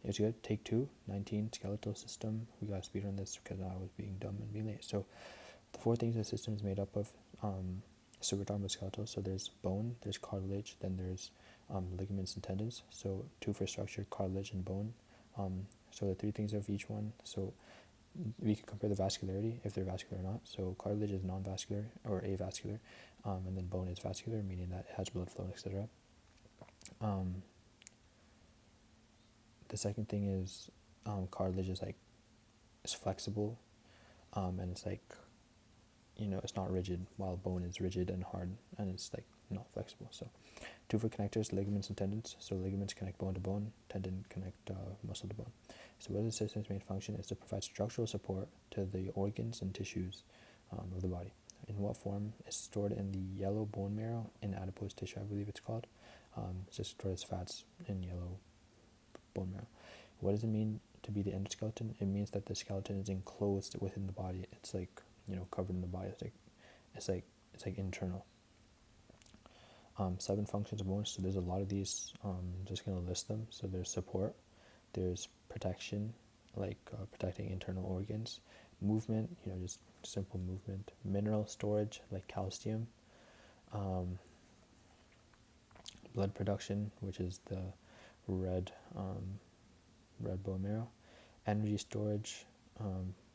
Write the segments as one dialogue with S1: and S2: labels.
S1: It's good. Take 2, 19, skeletal system. We got speed on this because I was being dumb and being late. So the 4 things the system is made up of. So we're talking about skeletal. So there's bone, there's cartilage, then there's ligaments and tendons. So 2 for structure, cartilage and bone. So the 3 things of each one. So we can compare the vascularity, if they're vascular or not. So cartilage is non-vascular or avascular, and then bone is vascular, meaning that it has blood flow, etc. The second thing is cartilage is like, it's flexible, and it's like, it's not rigid, while bone is rigid and hard, and it's like not flexible. So 2 for connectors, ligaments and tendons. So ligaments connect bone to bone, tendon connect muscle to bone. So what is the system's main function is to provide structural support to the organs and tissues of the body. In what form? It's stored in the yellow bone marrow in adipose tissue, I believe it's called. It's just stored as fats in yellow bone marrow. What does it mean to be the endoskeleton? It means that the skeleton is enclosed within the body. It's like, covered in the body. It's like internal. 7 functions of bones. So there's a lot of these. Just gonna list them. So there's support, there's protection, like protecting internal organs, movement, just simple movement, mineral storage, like calcium, blood production, which is the red bone marrow, energy storage,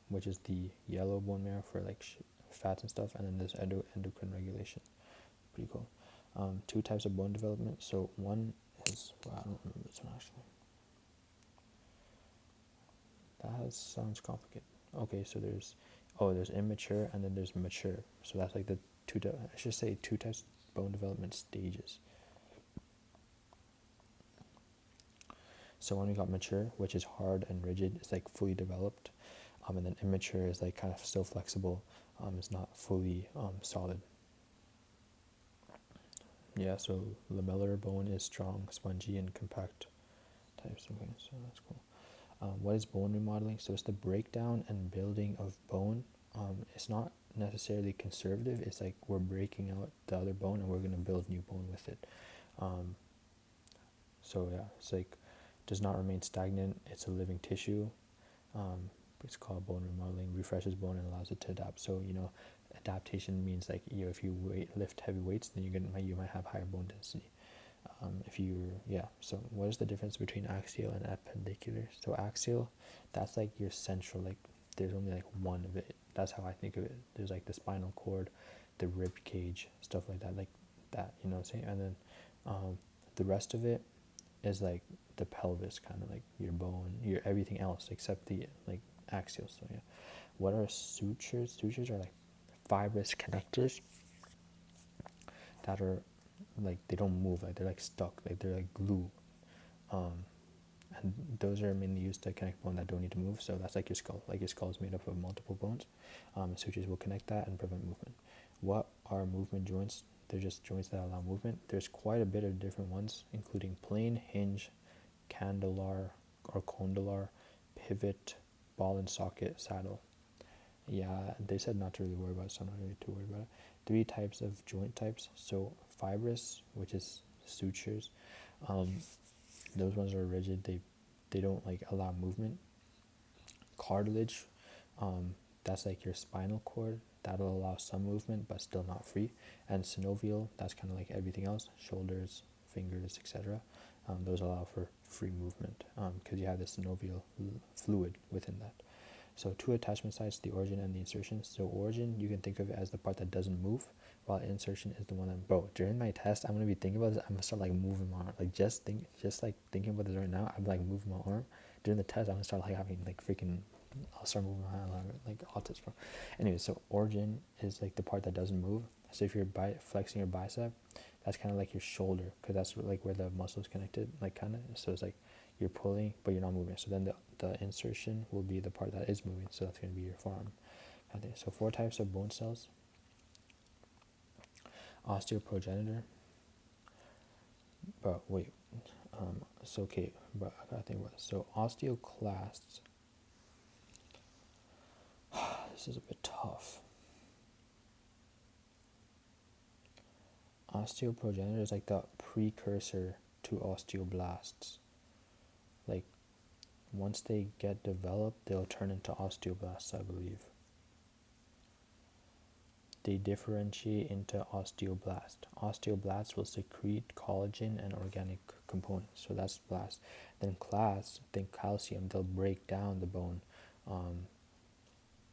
S1: which is the yellow bone marrow for like fats and stuff, and then there's endocrine regulation. Pretty cool. 2 types of bone development. So one is, I don't remember this one actually. That sounds complicated. Okay, so there's immature and then there's mature. So that's like the 2 types of bone development stages. So when we got mature, which is hard and rigid, it's like fully developed, and then immature is like kind of still flexible, it's not fully solid. Yeah, so lamellar bone is strong, spongy, and compact types. Okay, so that's cool. What is bone remodeling? So it's the breakdown and building of bone. It's not necessarily conservative. It's like we're breaking out the other bone and we're going to build new bone with it. So yeah, it's like does not remain stagnant. It's a living tissue. It's called bone remodeling. Refreshes bone and allows it to adapt. So adaptation means like if you lift heavy weights, then you might have higher bone density. So what is the difference between axial and appendicular? So axial, that's like your central, like there's only like one of it. That's how I think of it. There's like the spinal cord, the rib cage, stuff like that, you know what I'm saying? And then the rest of it is like the pelvis, kind of like your bone, your everything else except the like axial. So yeah, what are sutures? Sutures are like fibrous connectors that are like they don't move, like they're like stuck, like they're like glue, and those are mainly used to connect bone that don't need to move. So that's like your skull. Like your skull is made up of multiple bones. Sutures will connect that and prevent movement. What are movement joints? They're just joints that allow movement. There's quite a bit of different ones, including plane, hinge, candelar or condylar, pivot, ball and socket, saddle. Yeah, they said not to really worry about it, so I'm not really too worried about it. 3 types of joint types. So fibrous, which is sutures. Those ones are rigid. They don't like allow movement. Cartilage, that's like your spinal cord. That'll allow some movement, but still not free. And synovial, that's kind of like everything else, shoulders, fingers, etc. Those allow for free movement because you have the synovial fluid within that. So 2 attachment sites, the origin and the insertion. So origin, you can think of it as the part that doesn't move, while insertion is the one that, bro, during my test, I'm going to be thinking about this, I'm going to start like moving my arm. Like just like thinking about this right now, I'm like moving my arm. During the test, I'm going to start like having like freaking, I'll start moving my hand like autism, bro. Anyway, so origin is like the part that doesn't move. So if you're flexing your bicep, that's kind of like your shoulder, because that's like where the muscle is connected, like kind of. So it's like you're pulling, but you're not moving. So then the insertion will be the part that is moving. So that's going to be your forearm. Okay, so 4 types of bone cells. Osteoprogenitor. But wait, but I gotta think about this. So osteoclasts. This is a bit tough. Osteoprogenitor is like the precursor to osteoblasts. Like Once they get developed, they'll turn into osteoblasts, I believe. They differentiate into osteoblasts. Osteoblasts will secrete collagen and organic components, so that's blast. Then clasts, think calcium, they'll break down the bone,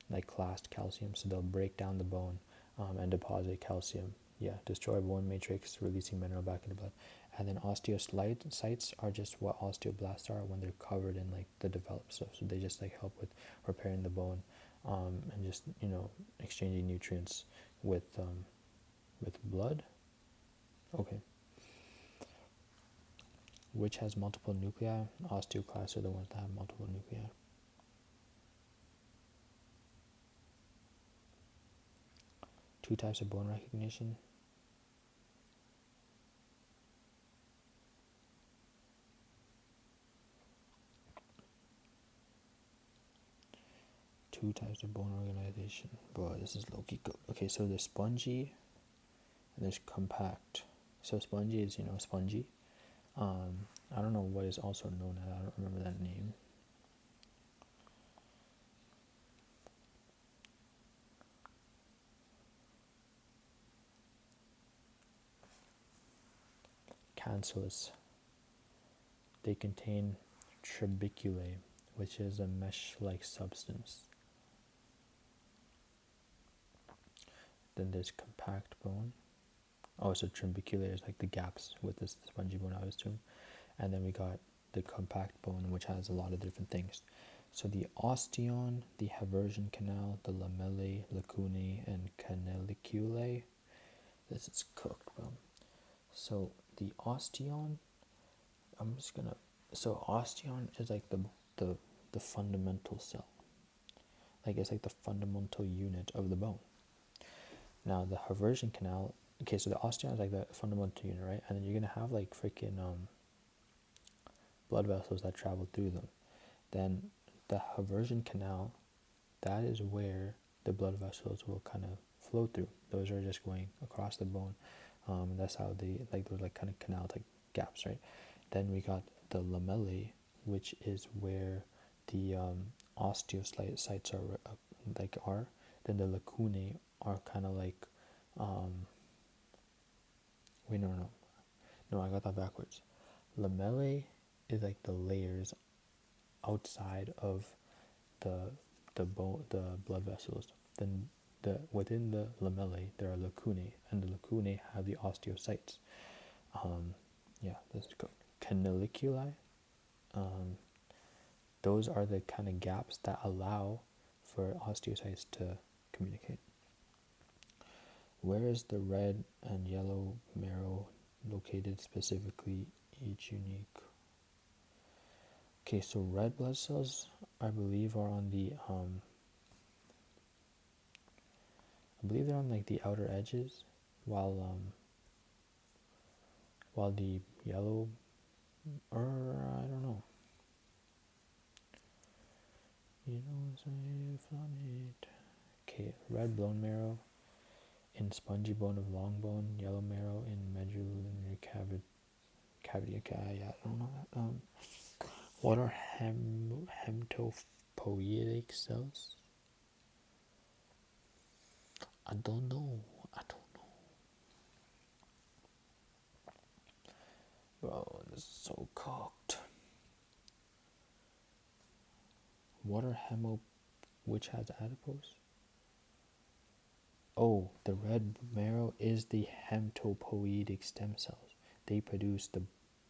S1: like clast calcium, so they'll break down the bone and deposit calcium. Yeah, destroy bone matrix, releasing mineral back into blood. And then osteocytes are just what osteoblasts are when they're covered in like the developed stuff. So they just like help with repairing the bone, and just exchanging nutrients with blood. Okay. Which has multiple nuclei? Osteoclasts are the ones that have multiple nuclei. Two types of bone recognition. Two types of bone organization. Bro, this is low-key good. Okay, so there's spongy and there's compact. So spongy is, spongy. I don't know what is also known as. I don't remember that name. Cancellous. They contain trabeculae, which is a mesh-like substance. Then there's compact bone. Oh, so trabeculae is like the gaps with this spongy bone I was doing. And then we got the compact bone, which has a lot of different things. So the osteon, the Haversian canal, the lamellae, lacunae, and canaliculae. This is cooked, bro. So the osteon, so osteon is like the fundamental cell. Like it's like the fundamental unit of the bone. Now the Haversian canal, okay, so the osteon is like the fundamental unit, right? And then you're gonna have like freaking blood vessels that travel through them. Then the Haversian canal, that is where the blood vessels will kind of flow through. Those are just going across the bone. That's how they like those like kind of canal like gaps, right? Then we got the lamellae, which is where the osteocytes are. Then the lacunae are kind of like wait, no, I got that backwards. Lamellae is like the layers outside of the blood vessels. Then within the lamellae there are lacunae, and the lacunae have the osteocytes. Yeah, this is good. Canaliculi, those are the kind of gaps that allow for osteocytes to communicate. Where is the red and yellow marrow located specifically, each unique? Okay, so red blood cells, I believe, are on the I believe they're on like the outer edges, while the yellow, or I don't know. Okay, red bone marrow in spongy bone of long bone, yellow marrow in medullary cavity. Yeah, I don't know that. What are hematopoietic cells? I don't know. Bro, this is so cocked. What are which has adipose? Oh, the red marrow is the hematopoietic stem cells. They produce the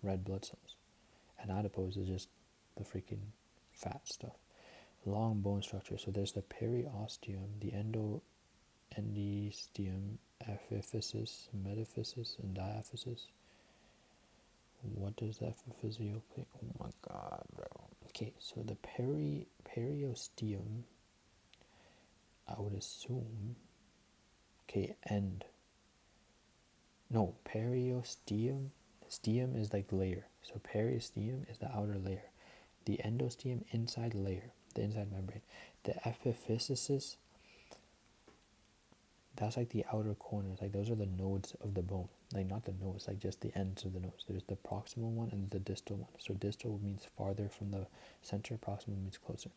S1: red blood cells. And adipose is just the freaking fat stuff. Long bone structure. So there's the periosteum, the endosteum, epiphysis, metaphysis, and diaphysis. What does epiphysial play? Oh my god, bro. Okay, so the periosteum, I would assume. Okay, no, periosteum. Steum is like layer. So periosteum is the outer layer. The endosteum, inside layer, the inside membrane. The epiphysis, that's like the outer corners. Like those are the nodes of the bone. like not the nose, like just the ends of the nose. There's the proximal one and the distal one. So distal means farther from the center, proximal means closer.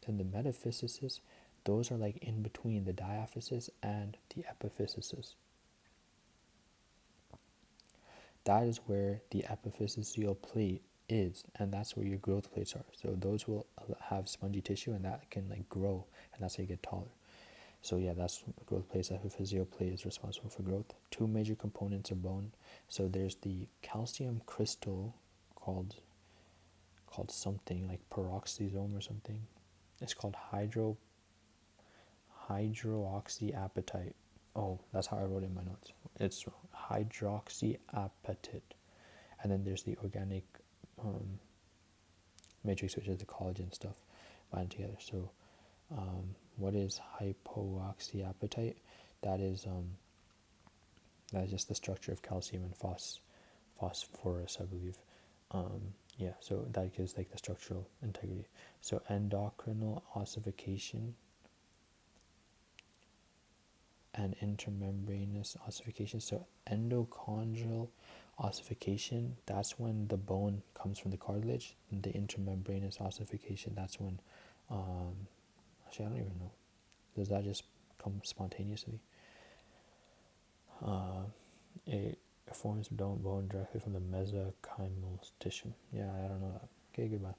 S1: Then the metaphyses, those are like in between the diaphysis and the epiphysis. That is where the epiphyseal plate is, and that's where your growth plates are. So those will have spongy tissue, and that can like grow, and that's how you get taller. So yeah, that's growth plates. Epiphyseal plate is responsible for growth. Two major components of bone. So there's the calcium crystal called something like peroxisome or something. It's called hydroxyapatite. Oh, that's how I wrote it in my notes. It's hydroxyapatite. And then there's the organic matrix, which is the collagen stuff binding together. So what is hypoxyapatite? That is just the structure of calcium and phosphorus, I believe. Yeah, so that gives like the structural integrity. So endocrinal ossification and intermembranous ossification. So endochondral ossification, that's when the bone comes from the cartilage. And the intermembranous ossification, that's when, actually I don't even know. Does that just come spontaneously? It forms bone directly from the mesenchymal tissue. Yeah, I don't know that. Okay, goodbye.